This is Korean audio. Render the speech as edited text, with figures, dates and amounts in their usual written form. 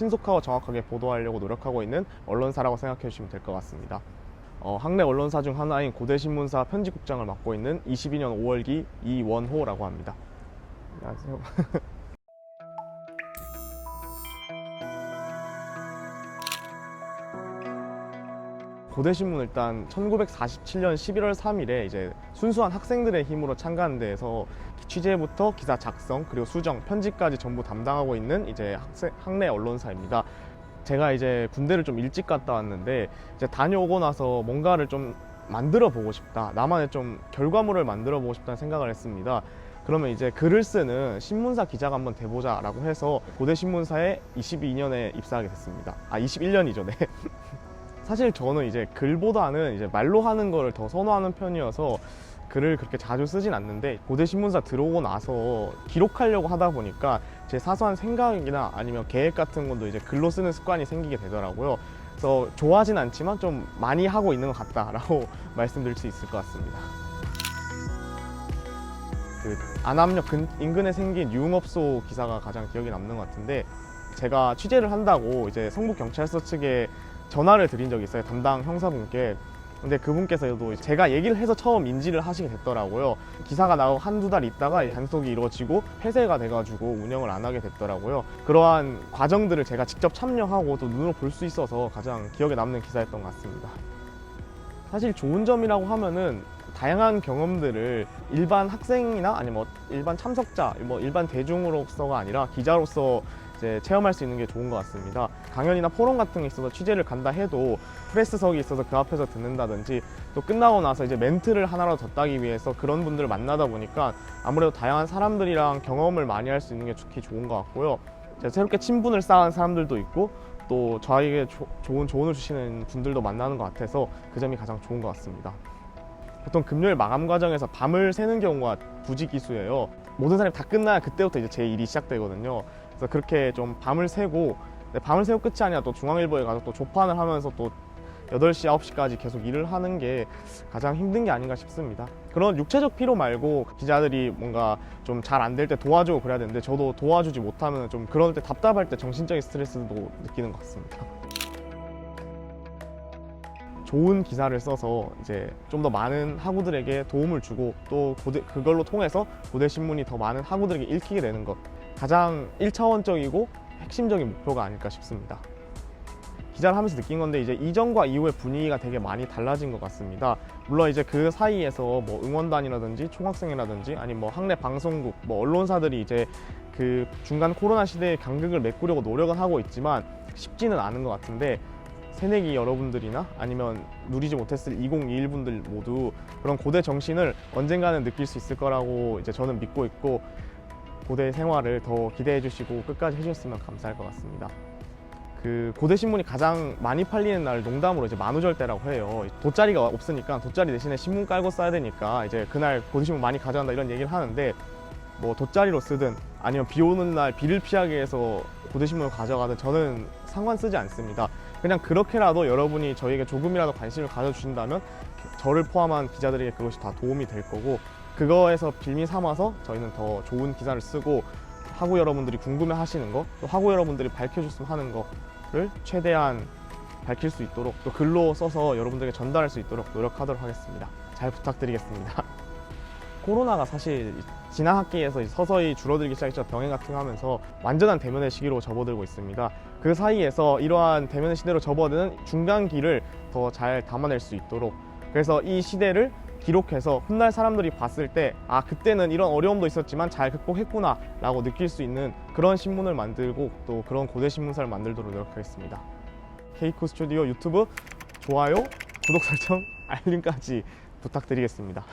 신속하고 정확하게 보도하려고 노력하고 있는 언론사라고 생각해 주시면 될 것 같습니다. 학내 언론사 중 하나인 고대신문사 편집국장을 맡고 있는 22년 5월기 이원호라고 합니다. 안녕하세요. 고대신문 일단 1947년 11월 3일에 이제 순수한 학생들의 힘으로 창간한 데에서 취재부터 기사 작성 그리고 수정, 편집까지 전부 담당하고 있는 이제 학내 언론사입니다. 제가 이제 군대를 좀 일찍 갔다 왔는데 이제 다녀오고 나서 뭔가를 좀 만들어 보고 싶다, 나만의 좀 결과물을 만들어 보고 싶다는 생각을 했습니다. 그러면 이제 글을 쓰는 신문사 기자가 한번 돼보자 라고 해서 고대신문사에 22년에 입사하게 됐습니다. 21년이죠. 네. 사실 저는 이제 글보다는 이제 말로 하는 거를 더 선호하는 편이어서 글을 그렇게 자주 쓰진 않는데, 고대신문사 들어오고 나서 기록하려고 하다 보니까 제 사소한 생각이나 아니면 계획 같은 것도 이제 글로 쓰는 습관이 생기게 되더라고요. 그래서 좋아하진 않지만 좀 많이 하고 있는 것 같다라고 말씀드릴 수 있을 것 같습니다. 그 안암역 인근에 생긴 유흥업소 기사가 가장 기억에 남는 것 같은데, 제가 취재를 한다고 이제 성북경찰서 측에 전화를 드린 적이 있어요, 담당 형사분께. 근데 그분께서도 제가 얘기를 해서 처음 인지를 하시게 됐더라고요. 기사가 나오고 한두 달 있다가 단속이 이루어지고 폐쇄가 돼가지고 운영을 안 하게 됐더라고요. 그러한 과정들을 제가 직접 참여하고 또 눈으로 볼 수 있어서 가장 기억에 남는 기사였던 것 같습니다. 사실 좋은 점이라고 하면은 다양한 경험들을 일반 학생이나 아니면 일반 참석자, 일반 대중으로서가 아니라 기자로서 이제 체험할 수 있는 게 좋은 것 같습니다. 강연이나 포럼 같은 게 있어서 취재를 간다 해도 프레스석이 있어서 그 앞에서 듣는다든지, 또 끝나고 나서 이제 멘트를 하나라도 더 따기 위해서 그런 분들을 만나다 보니까 아무래도 다양한 사람들이랑 경험을 많이 할 수 있는 게 특히 좋은 것 같고요. 새롭게 친분을 쌓은 사람들도 있고 또 저에게 좋은 조언을 주시는 분들도 만나는 것 같아서 그 점이 가장 좋은 것 같습니다. 보통 금요일 마감 과정에서 밤을 새는 경우가 부지기수예요. 모든 사람이 다 끝나야 그때부터 이제 제 일이 시작되거든요. 그래서 그렇게 좀 밤을 새고, 밤을 새고 끝이 아니라 또 중앙일보에 가서 또 조판을 하면서 또 8시, 9시까지 계속 일을 하는 게 가장 힘든 게 아닌가 싶습니다. 그런 육체적 피로 말고 기자들이 뭔가 좀 잘 안 될 때 도와주고 그래야 되는데, 저도 도와주지 못하면 좀 그럴 때 답답할 때 정신적인 스트레스도 느끼는 것 같습니다. 좋은 기사를 써서 이제 좀 더 많은 학우들에게 도움을 주고 또 그걸로 통해서 고대신문이 더 많은 학우들에게 읽히게 되는 것, 가장 1차원적이고 핵심적인 목표가 아닐까 싶습니다. 기자를 하면서 느낀 건데 이제 이전과 이후의 분위기가 되게 많이 달라진 것 같습니다. 물론 이제 그 사이에서 응원단이라든지 총학생이라든지 아니면 학내 방송국, 언론사들이 이제 그 중간 코로나 시대의 간극을 메꾸려고 노력은 하고 있지만 쉽지는 않은 것 같은데, 새내기 여러분들이나 아니면 누리지 못했을 2021 분들 모두 그런 고대 정신을 언젠가는 느낄 수 있을 거라고 이제 저는 믿고 있고, 고대 생활을 더 기대해 주시고 끝까지 해주셨으면 감사할 것 같습니다. 그 고대신문이 가장 많이 팔리는 날 농담으로 이제 만우절대라고 해요. 돗자리가 없으니까 돗자리 대신에 신문 깔고 써야 되니까 이제 그날 고대신문 많이 가져간다 이런 얘기를 하는데, 돗자리로 쓰든 아니면 비 오는 날 비를 피하기 위해서 고대신문을 가져가든 저는 상관 쓰지 않습니다. 그냥 그렇게라도 여러분이 저희에게 조금이라도 관심을 가져주신다면 저를 포함한 기자들에게 그것이 다 도움이 될 거고, 그거에서 빌미 삼아서 저희는 더 좋은 기사를 쓰고 학우 여러분들이 궁금해 하시는 거, 또 학우 여러분들이 밝혀줬으면 하는 거를 최대한 밝힐 수 있도록 또 글로 써서 여러분들에게 전달할 수 있도록 노력하도록 하겠습니다. 잘 부탁드리겠습니다. 코로나가 사실 지난 학기에서 서서히 줄어들기 시작했죠. 병행 같은 거 하면서 완전한 대면의 시기로 접어들고 있습니다. 그 사이에서 이러한 대면의 시대로 접어드는 중간기를 더 잘 담아낼 수 있도록, 그래서 이 시대를 기록해서 훗날 사람들이 봤을 때 그때는 이런 어려움도 있었지만 잘 극복했구나 라고 느낄 수 있는 그런 신문을 만들고 또 그런 고대신문사를 만들도록 노력하겠습니다. 케이코 스튜디오 유튜브 좋아요, 구독 설정, 알림까지 부탁드리겠습니다.